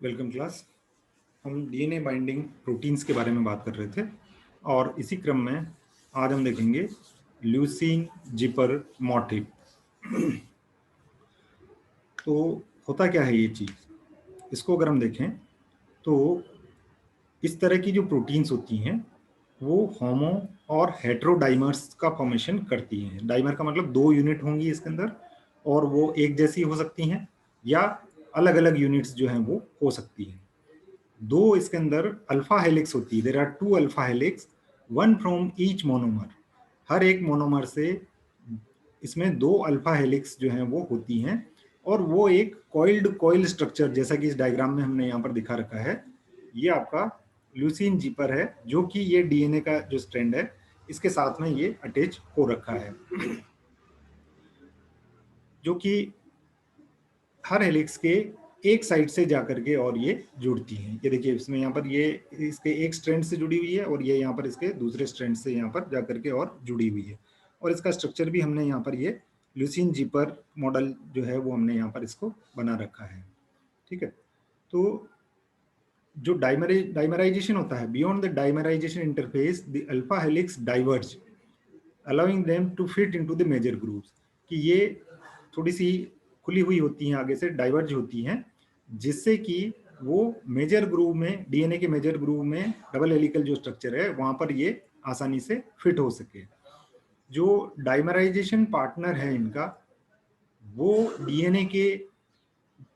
Welcome class. हम DNA binding proteins के बारे में बात कर रहे थे और इसी क्रम में आज हम देखेंगे ल्यूसीन जिपर मोटिफ। तो होता क्या है ये चीज़, इसको अगर हम देखें तो इस तरह की जो प्रोटीन्स होती हैं वो होमो और हेट्रोडाइमर्स का फॉर्मेशन करती हैं। डाइमर का मतलब दो यूनिट होंगी इसके अंदर और वो एक जैसी हो सकती हैं या अलग अलग यूनिट्स जो हैं वो हो सकती हैं। दो इसके अंदर अल्फा हेलिक्स होती है। There are two alpha helix, one from each monomer. हर एक मोनोमर से इसमें दो अल्फा हेलिक्स जो हैं वो होती हैं और वो एक कॉइल्ड कॉइल स्ट्रक्चर जैसा कि इस डायग्राम में हमने यहाँ पर दिखा रखा है, ये आपका ल्यूसीन जीपर है जो कि ये डीएनए का जो स्ट्रैंड है इसके साथ में ये अटैच हो रखा है, जो कि हर हेलिक्स के एक साइड से जाकर के और ये जुड़ती हैं। ये देखिए इसमें यहाँ पर ये इसके एक स्ट्रैंड से जुड़ी हुई है और ये यहाँ पर इसके दूसरे स्ट्रैंड से यहाँ पर जाकर के और जुड़ी हुई है। और इसका स्ट्रक्चर भी हमने यहाँ पर ये ल्यूसीन जीपर मॉडल जो है वो हमने यहाँ पर इसको बना रखा है। ठीक है, तो जो डाइमराइजेशन होता है, beyond the dimerization interface the alpha helix diverge allowing them to fit into the major groups, कि ये थोड़ी सी खुली हुई होती हैं, आगे से डाइवर्ज होती हैं, जिससे कि वो मेजर ग्रुव में, डीएनए के मेजर ग्रुव में डबल हेलिकल जो स्ट्रक्चर है वहां पर ये आसानी से फिट हो सके। जो डाइमराइजेशन पार्टनर है इनका, वो डीएनए के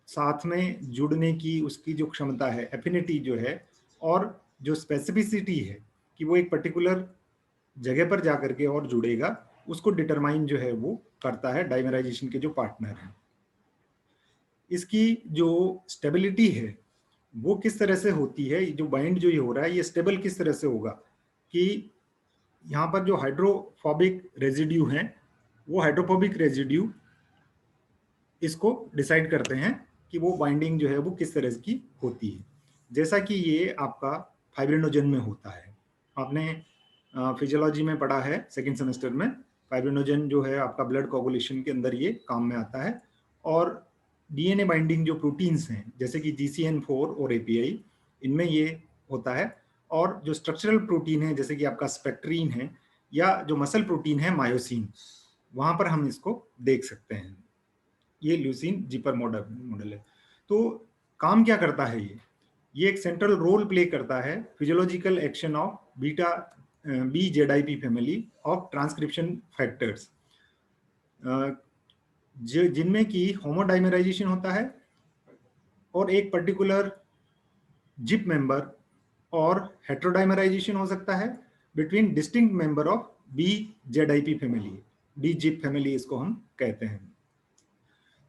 साथ में जुड़ने की उसकी जो क्षमता है, एफिनिटी जो है, और जो स्पेसिफिसिटी है कि वो एक पर्टिकुलर जगह पर जाकर के और जुड़ेगा, उसको डिटरमाइन जो है वो करता है डाइमराइजेशन के जो पार्टनर हैं। इसकी जो स्टेबिलिटी है वो किस तरह से होती है, जो बाइंड जो ये हो रहा है ये स्टेबल किस तरह से होगा, कि यहाँ पर जो हाइड्रोफोबिक रेजिड्यू हैं वो हाइड्रोफोबिक रेजिड्यू इसको डिसाइड करते हैं कि वो बाइंडिंग जो है वो किस तरह की होती है। जैसा कि ये आपका फाइब्रिनोजन में होता है, आपने फिजियोलॉजी में पढ़ा है सेकेंड सेमेस्टर में। फाइब्रिनोजन जो है आपका ब्लड कोगुलेशन के अंदर ये काम में आता है। और डीएनए बाइंडिंग जो प्रोटीन्स हैं जैसे कि GCN4 और API, इनमें ये होता है। और जो स्ट्रक्चरल प्रोटीन है जैसे कि आपका स्पेक्ट्रीन है या जो मसल प्रोटीन है मायोसिन, वहां पर हम इसको देख सकते हैं। ये ल्यूसीन जीपर मॉडल है। तो काम क्या करता है ये एक सेंट्रल रोल प्ले करता है physiological action of beta BZIP family of transcription factors, जिनमें की होमोडाइमराइजेशन होता है और एक पर्टिकुलर जिप मेंबर, और हेट्रोडाइमराइजेशन हो सकता है between distinct member of BZIP family, D zip family इसको हम कहते हैं।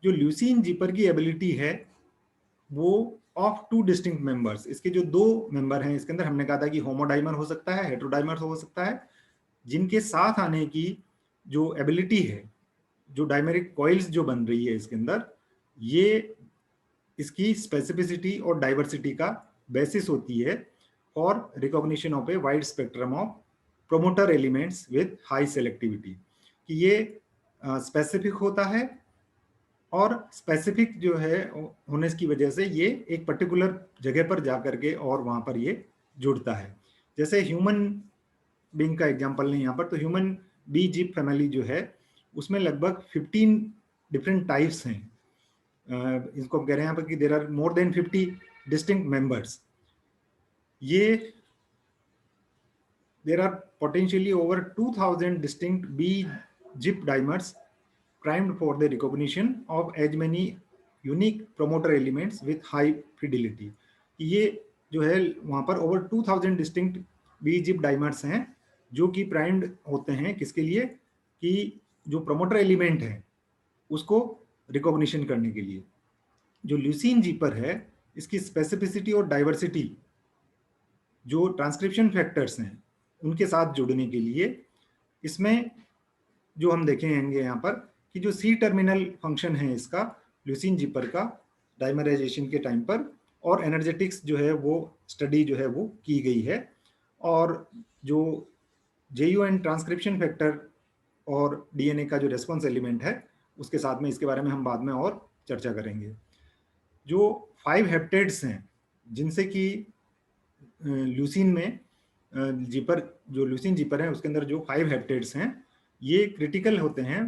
जो ल्यूसीन जीपर की एबिलिटी है वो ऑफ टू डिस्टिंक्ट मेंबर्स, इसके जो दो मेंबर हैं इसके अंदर, हमने कहा था कि होमोडाइमर हो सकता है, हेट्रोडाइमर हो सकता है, जिनके साथ आने की जो एबिलिटी है, जो डाइमेरिक कॉइल्स जो बन रही है इसके अंदर, ये इसकी स्पेसिफिसिटी और डाइवर्सिटी का बेसिस होती है for recognition of a wide spectrum of promoter elements with high selectivity, कि ये स्पेसिफिक होता है और स्पेसिफिक जो है होने की वजह से ये एक पर्टिकुलर जगह पर जाकर के और वहां पर ये जुड़ता है। जैसे ह्यूमन बीइंग का एग्जांपल लें यहाँ पर, तो ह्यूमन बी जीप फैमिली जो है उसमें लगभग 15 डिफरेंट टाइप्स हैं। इसको कह रहे हैं यहाँ पर कि there are more than 50 distinct members. ये there are potentially over 2000 distinct B zip dimers primed for the recognition of as many unique promoter elements with high fidelity। ये जो है वहां पर over 2000 distinct B zip dimers हैं जो कि primed होते हैं किसके लिए, कि जो प्रोमोटर एलिमेंट है उसको रिकॉग्निशन करने के लिए। जो ल्यूसीन जीपर है इसकी स्पेसिफिसिटी और डाइवर्सिटी जो ट्रांसक्रिप्शन फैक्टर्स हैं उनके साथ जुड़ने के लिए, इसमें जो हम देखेंगे यहाँ पर कि जो सी टर्मिनल फंक्शन है इसका ल्यूसीन जीपर का डाइमराइजेशन के टाइम पर, और एनर्जेटिक्स जो है वो स्टडी जो है वो की गई है। और जो JUN ट्रांसक्रिप्शन फैक्टर और डीएनए का जो रेस्पॉन्स एलिमेंट है उसके साथ में, इसके बारे में हम बाद में और चर्चा करेंगे। जो 5 हेप्टेड्स हैं जिनसे कि ल्यूसीन में जीपर, जो ल्यूसीन जीपर है उसके अंदर जो 5 हेप्टेट्स हैं ये क्रिटिकल होते हैं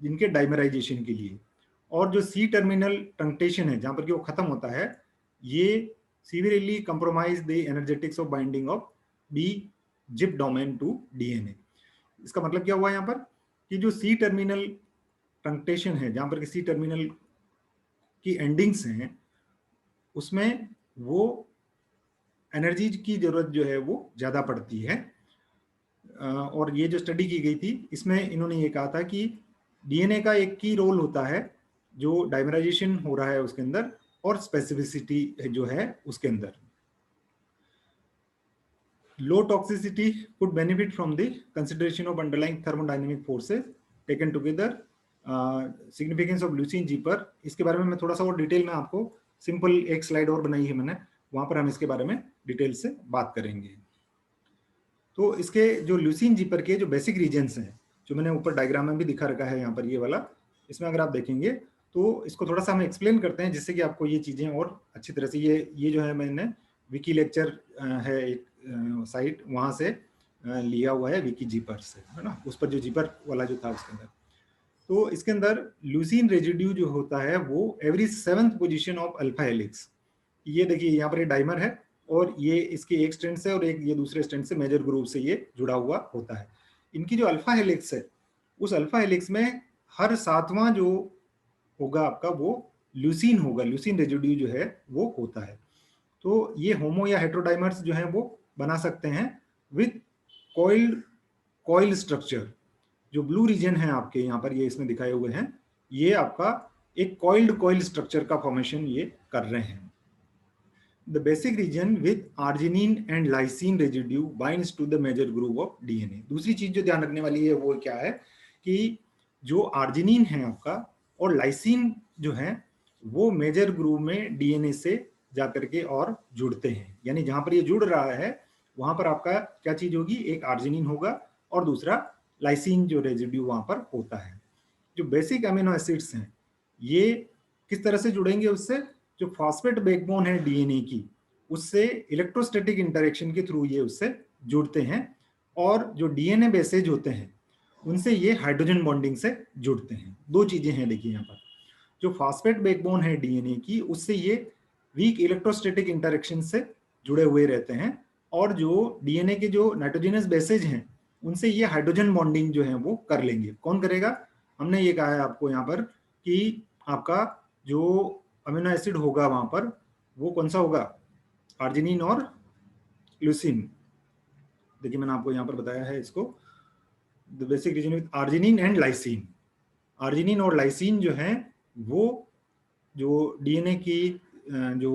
जिनके डाइमराइजेशन के लिए। और जो सी टर्मिनल ट्रंक्टेशन है जहां पर कि वो खत्म होता है, ये severely compromise the energetics of binding of D zip domain to DNA. इसका मतलब क्या हुआ यहाँ पर कि जो सी टर्मिनल ट्रंक्टेशन है जहां पर कि सी टर्मिनल की एंडिंग्स हैं उसमें वो एनर्जी की जरूरत जो है वो ज्यादा पड़ती है। और ये जो स्टडी की गई थी इसमें इन्होंने ये कहा था कि डीएनए का एक की रोल होता है जो डाइमराइजेशन हो रहा है उसके अंदर और स्पेसिफिसिटी जो है उसके अंदर। लो toxicity could benefit from the consideration of underlying thermodynamic forces taken together, significance of leucine jeeper। इसके बारे में मैं थोड़ा सा और डिटेल में आपको सिंपल एक स्लाइड और बनाई है मैंने, वहां पर हम इसके बारे में डिटेल से बात करेंगे। तो इसके जो ल्यूसीन जीपर के जो बेसिक रीजन्स हैं जो मैंने ऊपर डायग्राम में भी दिखा रखा है यहाँ पर ये वाला, इसमें अगर आप देखेंगे तो इसको थोड़ा सा हम एक्सप्लेन करते हैं जिससे कि आपको ये चीज़ें और अच्छी तरह से ये जो है मैंने विकी लेक्चर है एक साइट वहाँ से लिया हुआ है विकी जीपर से, है ना, उस पर जो जीपर वाला जो था उसके अंदर। तो इसके अंदर ल्यूसीन रेजिड्यू जो होता है वो every 7th position of alpha helix, ये देखिए यहाँ पर ये डाइमर है और ये इसके एक स्ट्रैंड से और एक ये दूसरे स्ट्रैंड से मेजर ग्रुप से ये जुड़ा हुआ होता है। इनकी जो अल्फा हेलिक्स है उस अल्फा हेलिक्स में हर 7वां जो होगा आपका वो ल्यूसीन होगा, ल्यूसीन रेजिड्यू जो है वो होता है। तो ये होमो या हेटेरोडाइमर्स जो है वो बना सकते हैं विथ कॉइल्ड कॉइल स्ट्रक्चर। जो ब्लू रीजन है आपके यहाँ पर ये इसमें दिखाए हुए हैं, ये आपका एक कॉइल्ड कॉइल स्ट्रक्चर का फॉर्मेशन ये कर रहे हैं। The basic region with arginine and lysine residue binds to the major groove of DNA। दूसरी चीज जो ध्यान रखने वाली है वो क्या है कि जो आर्जिनिन है आपका और लाइसिन जो है वो मेजर ग्रूव में डीएनए से जाकर के और जुड़ते हैं। यानी जहां पर ये जुड़ रहा है वहां पर आपका क्या चीज होगी, एक आर्जिनिन होगा और दूसरा लाइसिन जो रेजिड्यू वहां पर होता है। जो बेसिक अमीनो एसिड्स हैं ये किस तरह से जुड़ेंगे उससे, जो फॉस्फेट बैकबोन है डीएनए की उससे इलेक्ट्रोस्टैटिक इंटरेक्शन के थ्रू ये उससे जुड़ते हैं। और जो डीएनए बेसेज होते हैं उनसे ये हाइड्रोजन बॉन्डिंग से जुड़ते हैं। दो चीजें हैं देखिए यहाँ पर, जो फॉस्फेट बैकबोन है डीएनए की उससे ये वीक इलेक्ट्रोस्टैटिक इंटरेक्शन से जुड़े हुए रहते हैं और जो डीएनए के जो नाइट्रोजनस बेसेज हैं उनसे ये हाइड्रोजन बॉन्डिंग जो है वो कर लेंगे। कौन करेगा, हमने ये कहा है आपको यहाँ पर कि आपका जो अमीनो एसिड होगा वहां पर वो कौन सा होगा, आर्जिनिन और ल्यूसीन। देखिए मैंने आपको यहाँ पर बताया है इसको, the basic region with arginine and lysine. Arginine और लाइसिन जो है वो जो डीएनए की जो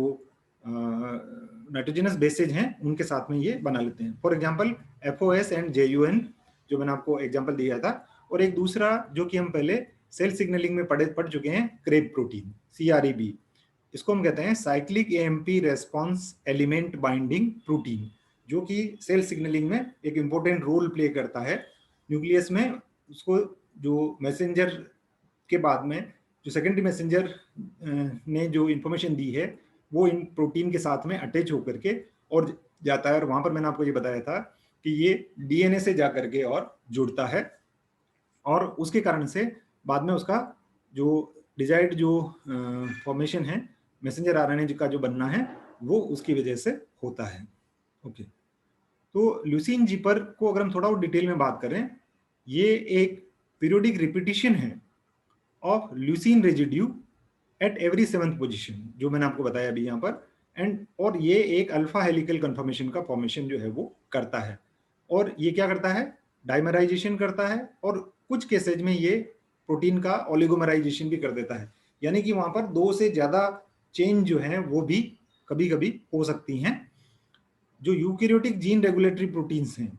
नाइट्रोजनस बेसेज हैं उनके साथ में ये बना लेते हैं। फॉर एग्जांपल एफओएस एंड जेयूएन जो मैंने आपको एग्जांपल दिया था। और एक दूसरा जो कि हम पहले सेल सिग्नलिंग में पढ़ चुके हैं, क्रेब प्रोटीन सीआरईबी, इसको हम कहते हैं cyclic AMP response element binding protein, जो कि सेल सिग्नलिंग में एक इंपॉर्टेंट रोल प्ले करता है न्यूक्लियस में। उसको जो मैसेंजर के बाद में जो सेकेंडरी मैसेंजर ने जो इंफॉर्मेशन दी है वो इन प्रोटीन के साथ में अटैच होकर के और जाता है। और वहां पर मैंने आपको ये बताया था कि ये डीएनए से जाकर के और जुड़ता है और उसके कारण से बाद में उसका जो डिजायर्ड जो फॉर्मेशन है मैसेंजर आरएनए का जो बनना है वो उसकी वजह से होता है। ओके, तो ल्यूसीन जीपर को अगर हम थोड़ा और डिटेल में बात करें, ये एक पीरियोडिक रिपीटिशन है of leucine residue at every 7th position, जो मैंने आपको बताया अभी यहाँ पर। एंड और ये एक अल्फा हेलिकल कन्फर्मेशन का फॉर्मेशन जो है वो करता है। और ये क्या करता है, डाइमराइजेशन करता है और कुछ केसेज में ये प्रोटीन का ओलिगोमराइजेशन भी कर देता है। यानी कि वहां पर 2 से ज्यादा चेंज जो है वो भी कभी कभी हो सकती हैं। जो यूकैरियोटिक जीन रेगुलेटरी प्रोटीन्स हैं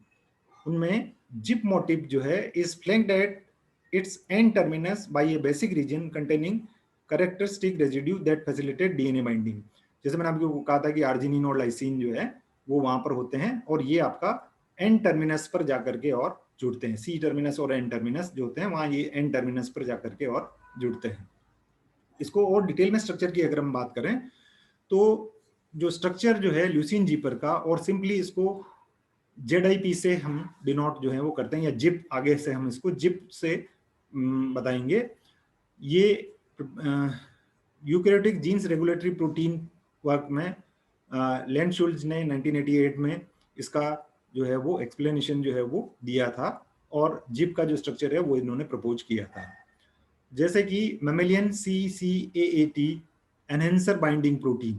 उनमें जिप मोटिव जो है is flanked at its end terminus by a basic region containing characteristic residue that facilitate DNA binding. जैसे मैंने आपको कहा था कि आर्जिनिन और लाइसिन जो है वो वहां पर होते हैं और ये आपका एंड टर्मिनस पर जाकर के और जुड़ते हैं। सी टर्मिनस और एंड टर्मिनस जो होते हैं वहां ये एंड टर्मिनस पर जाकर के और जुड़ते हैं। इसको और डिटेल में स्ट्रक्चर की अगर हम बात करें तो जो स्ट्रक्चर जो है ल्यूसीन जिपर का, और सिंपली इसको ZIP से हम डिनोट जो है वो करते हैं, या जिप आगे से हम इसको जिप से बताएंगे। ये eukaryotic genes regulatory protein work में लैंडशुल्ज ने 1988 में इसका जो है वो एक्सप्लेनेशन जो है वो दिया था, और जिप का जो स्ट्रक्चर है वो इन्होंने प्रपोज किया था। जैसे कि mammalian CCAAT enhancer binding protein,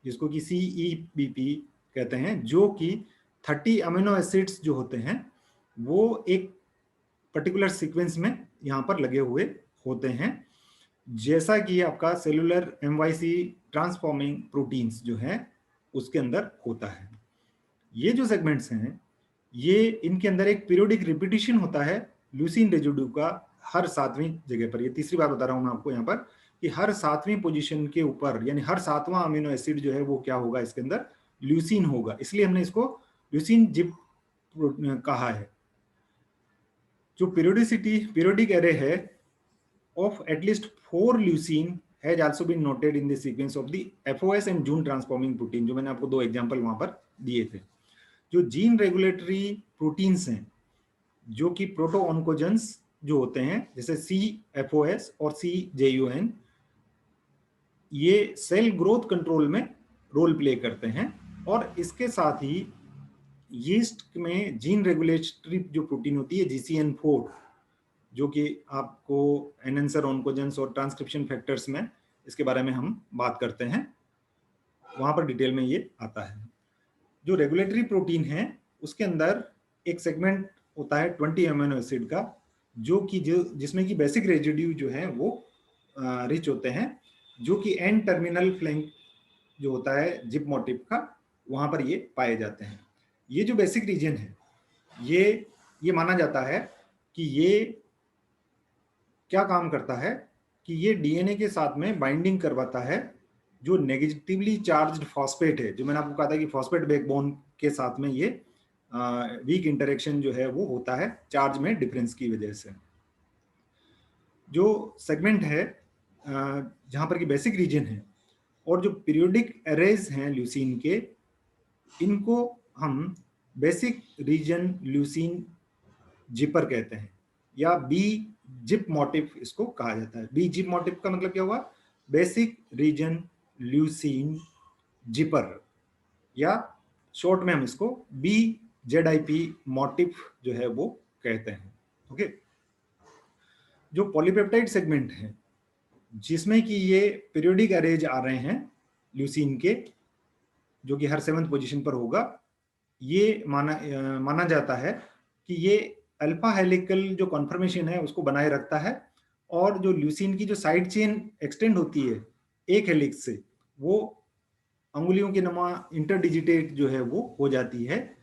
जिसको कि CEBP कहते हैं, जो कि 30 अमीनो एसिड्स जो होते हैं वो एक पर्टिकुलर सीक्वेंस में यहाँ पर लगे हुए होते हैं, जैसा कि आपका सेलुलर MYC ट्रांसफॉर्मिंग प्रोटीन्स जो है उसके अंदर होता है। ये जो सेगमेंट्स हैं ये इनके अंदर एक पीरियोडिक रिपीटिशन होता है ल्यूसीन रेजिड्यू का हर 7वीं जगह पर। ये तीसरी बार बता रहा हूं मैं आपको यहाँ पर कि हर 7वीं पोजीशन के ऊपर, यानी हर 7वां अमीनो एसिड जो है वो क्या होगा, इसके अंदर ल्यूसीन होगा, इसलिए हमने इसको ल्यूसीन जिप कहा है। जो पीरियोडिक एरे है of at least 4 leucine has also been noted in the sequence of the FOS and Jun transforming protein, जो मैंने आपको 2 एग्जांपल वहां पर दिए थे। जो जीन रेगुलेटरी प्रोटीन्स हैं जो कि प्रोटो ऑन्कोजेंस जो होते हैं, जैसे CFOS और CJUN, ये सेल ग्रोथ कंट्रोल में रोल प्ले करते हैं। और इसके साथ ही यीस्ट में जीन रेगुलेटरी जो प्रोटीन होती है GCN4, जो कि आपको एनहेंसर ऑन्कोजेंस और ट्रांसक्रिप्शन फैक्टर्स में इसके बारे में हम बात करते हैं, वहां पर डिटेल में ये आता है। जो रेगुलेटरी प्रोटीन है उसके अंदर एक सेगमेंट होता है 20 अमीनो एसिड का, जो कि जिसमें कि बेसिक रेजिड्यू जो है वो रिच होते हैं, जो कि एंड टर्मिनल फ्लैंक जो होता है जिप मोटिफ का, वहां पर ये पाए जाते हैं। ये जो बेसिक रीजन है ये माना जाता है कि ये क्या काम करता है कि ये डीएनए के साथ में बाइंडिंग करवाता है जो नेगेटिवली चार्ज्ड फॉस्फेट है, जो मैंने आपको कहा था कि फॉस्फेट बैकबोन के साथ में ये वीक इंटरेक्शन जो है वो होता है चार्ज में डिफरेंस की वजह से। जो सेगमेंट है जहां पर की बेसिक रीजन है और जो पीरियोडिक एरेज हैं ल्यूसीन के, इनको हम बेसिक रीजन ल्यूसीन जिपर कहते हैं, या बी जिप मोटिफ इसको कहा जाता है। बी जिप मोटिफ का मतलब क्या हुआ, बेसिक रीजन ल्यूसीन जिपर, या शॉर्ट में हम इसको BZIP मोटिफ जो है वो कहते हैं। ओके, जो पॉलीपेप्टाइड सेगमेंट है जिसमें कि ये पीरियोडिक अरेज आ रहे हैं ल्यूसीन के, जो कि हर 7th पोजीशन पर होगा, ये माना जाता है कि ये अल्फा हेलिकल जो कॉन्फर्मेशन है उसको बनाए रखता है, और जो ल्यूसीन की जो साइड चेन एक्सटेंड होती है एक हेलिक्स से, वो अंगुलियों के नुमा इंटरडिजिटेट जो है वो हो जाती है,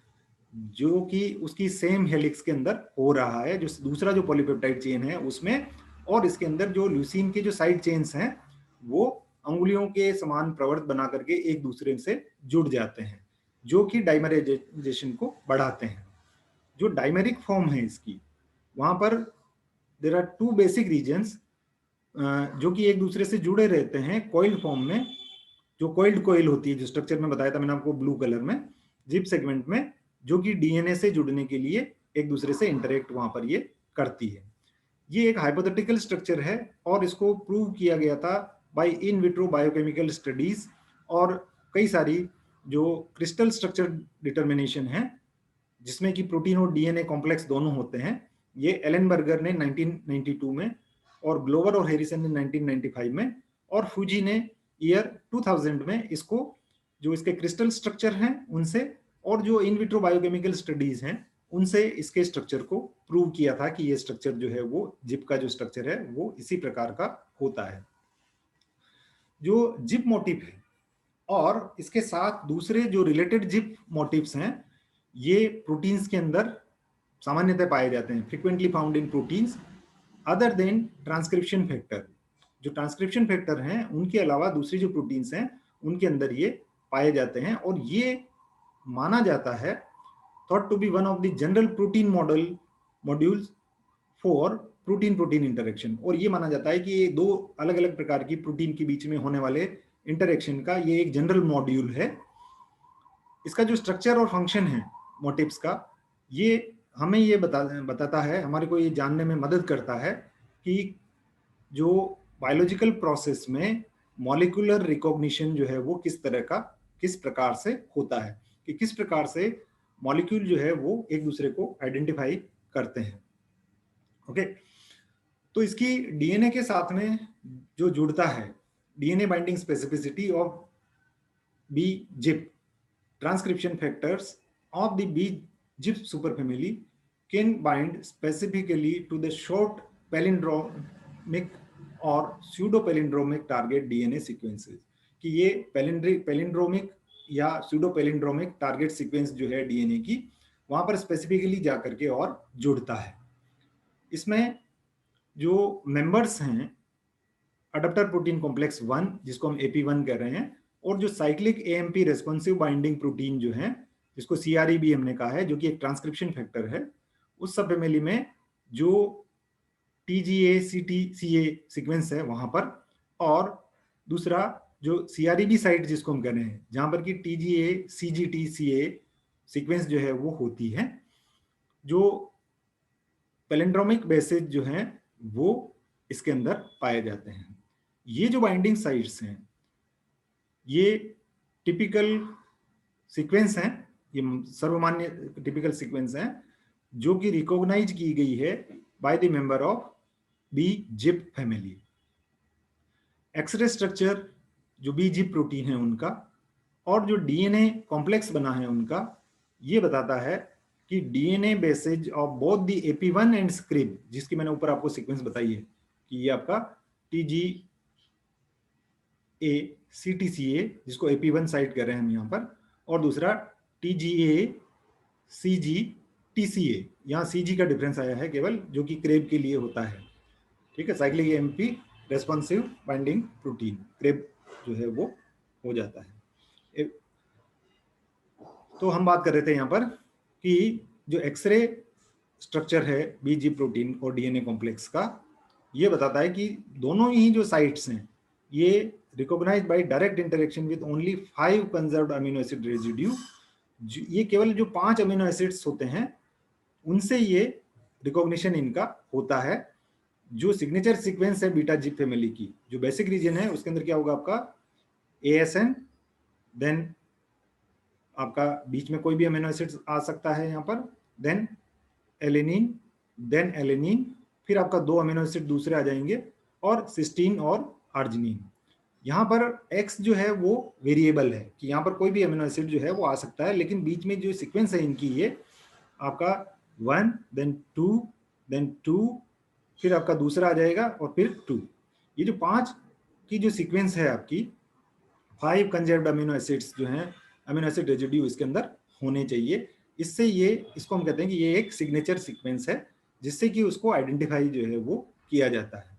जो कि उसकी सेम हेलिक्स के अंदर हो रहा है जो दूसरा जो पॉलीपेप्टाइड चेन है उसमें। और इसके अंदर जो ल्यूसीन के जो साइड चेन्स हैं वो अंगुलियों के समान प्रवर्त बना करके एक दूसरे से जुड़ जाते हैं, जो कि डाइमराइजेशन को बढ़ाते हैं। जो डाइमेरिक फॉर्म है इसकी, वहां पर देयर आर 2 बेसिक रीजन्स जो कि एक दूसरे से जुड़े रहते हैं कॉइल्ड फॉर्म में। जो कॉइल्ड कॉइल होती है, जो स्ट्रक्चर में बताया था मैंने आपको ब्लू कलर में, जिप सेगमेंट में, जो कि डीएनए से जुड़ने के लिए एक दूसरे से इंटरेक्ट वहां पर ये करती है। ये एक हाइपोथेटिकल स्ट्रक्चर है और इसको प्रूव किया गया था by in vitro biochemical studies, और कई सारी जो क्रिस्टल स्ट्रक्चर डिटर्मिनेशन है जिसमें कि प्रोटीन और डीएनए कॉम्प्लेक्स दोनों होते हैं, ये एलेनबर्गर ने 1992 में, और ग्लोवर और हैरिसन ने 1995 में, और फूजी ने ईयर 2000 में इसको जो इसके क्रिस्टल स्ट्रक्चर हैं उनसे और जो इन विट्रो बायोकेमिकल स्टडीज हैं उनसे इसके स्ट्रक्चर को प्रूव किया था कि ये स्ट्रक्चर जो है वो जिप का जो स्ट्रक्चर है वो इसी प्रकार का होता है। जो जिप मोटिफ है और इसके साथ दूसरे जो रिलेटेड जिप मोटिव्स हैं, ये प्रोटीन्स के अंदर सामान्यतः पाए जाते हैं, frequently found in proteins other than transcription factor. जो ट्रांसक्रिप्शन फैक्टर हैं उनके अलावा दूसरी जो प्रोटीन्स हैं उनके अंदर ये पाए जाते हैं, और ये माना जाता है thought to be one of the general protein modules for protein protein interaction. और ये माना जाता है कि ये 2 अलग अलग प्रकार की प्रोटीन के बीच में होने वाले इंटरेक्शन का ये एक जनरल मॉड्यूल है। इसका जो स्ट्रक्चर और फंक्शन है मोटिव्स का, ये हमें ये बताता है, हमारे को ये जानने में मदद करता है कि जो बायोलॉजिकल प्रोसेस में मॉलिक्यूलर रिकॉग्निशन जो है वो किस प्रकार से होता है, कि किस प्रकार से मॉलिक्यूल जो है वो एक दूसरे को आइडेंटिफाई करते हैं। ओके, तो इसकी डीएनए के साथ में जो जुड़ता है, DNA binding specificity of B zip transcription factors of the B-GIP superfamily can bind specifically to the short palindromic और pseudo-palindromic target DNA sequences, कि ये palindromic या pseudo-palindromic target sequence जो है DNA की, वहां पर स्पेसिफिकली जाकर के और जुड़ता है। इसमें जो मेंबर्स हैं अडेप्टर प्रोटीन कॉम्प्लेक्स 1 जिसको हम AP1 कह रहे हैं, और जो cyclic AMP responsive binding protein जो है जिसको सीआरई भी हमने कहा है, जो कि एक ट्रांसक्रिप्शन फैक्टर है, उस सब फैमिली में जो TGA CTCA सीक्वेंस है वहां पर, और दूसरा जो सीआरईबी साइट जिसको हम कह रहे हैं जहां पर कि TGA CGTCA सीक्वेंस जो है वो होती है, जो पैलिंड्रोमिक बेसेज जो हैं वो इसके अंदर पाए जाते हैं। ये जो बाइंडिंग साइट्स हैं ये टिपिकल सीक्वेंस हैं, ये सर्वमान्य टिपिकल सीक्वेंस हैं जो कि रिकॉग्नाइज की गई है by the member of B zip family. X-ray structure जो बी जिप प्रोटीन है उनका और जो डीएनए कॉम्प्लेक्स बना है उनका, ये बताता है कि DNA bases of both the AP1 and scribe, जिसकी मैंने ऊपर आपको सीक्वेंस बताई है कि ये आपका TGA CTCA जिसको AP1 साइट कर रहे हैं हम यहाँ पर, और दूसरा TGA CGTCA, यहाँ CG का डिफरेंस आया है केवल, जो कि क्रेब के लिए होता है। ठीक है, cyclic AMP responsive binding protein CREB जो है वो हो जाता है। तो हम बात कर रहे थे यहाँ पर कि जो एक्सरे स्ट्रक्चर है बीजी प्रोटीन और डीएनए कॉम्प्लेक्स का, ये बताता है कि दोनों ही जो साइट्स हैं ये recognised by direct interaction with only 5 conserved amino acid residue. ये केवल जो 5 अमीनो एसिड्स होते हैं उनसे ये रिकॉग्निशन इनका होता है। जो सिग्नेचर सीक्वेंस है बीटा जिप फैमिली की, जो बेसिक रीजन है उसके अंदर क्या होगा आपका ASN, देन आपका बीच में कोई भी अमीनो एसिड आ सकता है यहाँ पर, देन एलेनिन, फिर आपका 2 अमीनो एसिड दूसरे आ जाएंगे और सिस्टीन और आर्जिनिन। यहाँ पर X जो है वो वेरिएबल है कि यहाँ पर कोई भी अमीनो एसिड जो है वो आ सकता है, लेकिन बीच में जो सीक्वेंस है इनकी ये आपका 1 देन 2 देन 2, फिर आपका दूसरा आ जाएगा और फिर 2। ये जो 5 की जो सीक्वेंस है आपकी, 5 कंजर्व्ड अमीनो एसिड्स जो हैं, अमीनो एसिड रेजिड्यू इसके अंदर होने चाहिए। इससे ये, इसको हम कहते हैं कि ये एक सिग्नेचर सीक्वेंस है जिससे कि उसको आइडेंटिफाई जो है वो किया जाता है।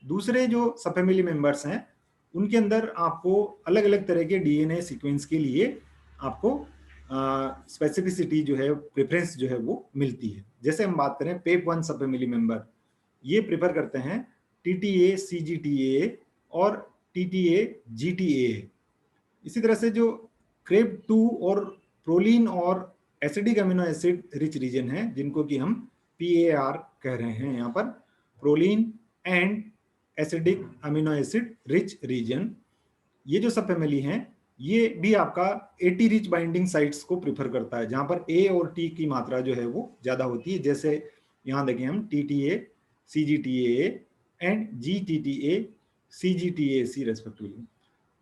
दूसरे जो सब फैमिली मेंबर्स हैं उनके अंदर आपको अलग अलग तरह के डीएनए सीक्वेंस के लिए आपको स्पेसिफिसिटी जो है, प्रेफरेंस जो है वो मिलती है। जैसे हम बात करें PEP1 सब फैमिली मेंबर, ये प्रेफर करते हैं TTA CGTA और TTA GTA। इसी तरह से जो CREB2 और प्रोलीन और acidic amino acid rich region है जिनको कि हम PAR कह रहे हैं यहाँ पर, proline and acidic amino acid rich region, ये जो सब फैमिली हैं ये भी आपका AT रिच बाइंडिंग साइट्स को प्रेफर करता है, जहां पर A और T की मात्रा जो है वो ज्यादा होती है। जैसे यहाँ देखें हम TTA CGTA and GTTA CGTAC respectively.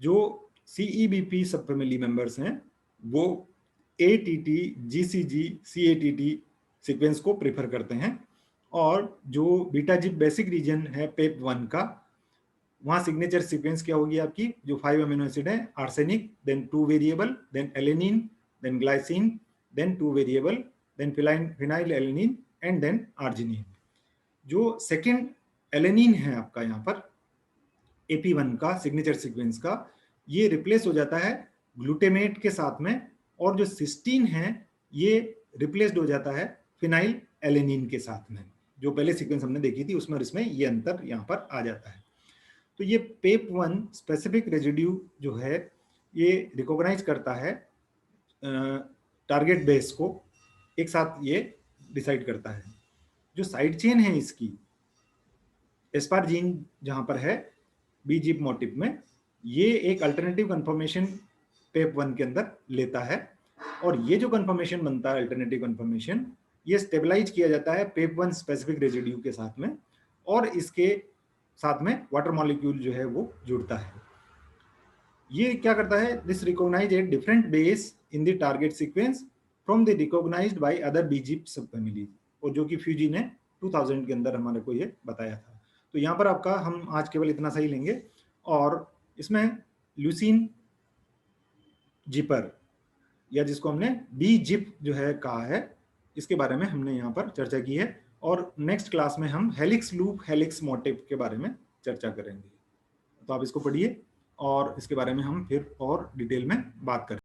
जो CEBP सब फैमिली मेंबर्स हैं वो ATT GCG CATT सीक्वेंस को प्रेफर करते हैं, और जो बीटा जिप बेसिक रीजन है PEP1 का, वहां सिग्नेचर सीक्वेंस क्या होगी आपकी, जो 5 अमीनो एसिड है, arsenic, then 2 variable, then alanine, then glycine, then 2 variable, then phenyl alanine and then arginine. जो सेकेंड एलेनिन है आपका यहाँ पर AP1 का सिग्नेचर सीक्वेंस का, ये रिप्लेस हो जाता है ग्लूटेमेट के साथ में, और जो सिस्टीन है ये रिप्लेस्ड हो जाता है फिनाइल एलेनिन के साथ में। जो पहले सीक्वेंस हमने देखी थी उसमें इसमें ये अंतर यहाँ पर आ जाता है। तो ये PEP1 स्पेसिफिक रेजिड्यू जो है ये रिकॉग्नाइज करता है टारगेट बेस को, एक साथ ये डिसाइड करता है। जो साइड चेन है इसकी, एस्पारजीन जहां पर है बी जीप मोटिव में, ये एक अल्टरनेटिव कंफर्मेशन PEP1 के अंदर लेता है, और ये जो कंफर्मेशन बनता है अल्टरनेटिव कंफर्मेशन, ये स्टेबलाइज किया जाता है PEP1 स्पेसिफिक रेजिड्यू के साथ में, और इसके साथ में वाटर मॉलिक्यूल जो है वो जुड़ता है। ये क्या करता है, this recognize a different base in the target sequence from the recognized by other B zip sub family, और जो कि फ्यूजी ने 2000 के अंदर हमारे को ये बताया था। तो यहाँ पर आपका हम आज केवल इतना सही लेंगे, और इसमें ल्यूसीन जिपर, या जिसको हमने बी जिप जो है कहा है, इसके बारे में हमने यहाँ पर चर्चा की है, और नेक्स्ट क्लास में हम हेलिक्स लूप हेलिक्स मोटिव के बारे में चर्चा करेंगे। तो आप इसको पढ़िए और इसके बारे में हम फिर और डिटेल में बात करेंगे।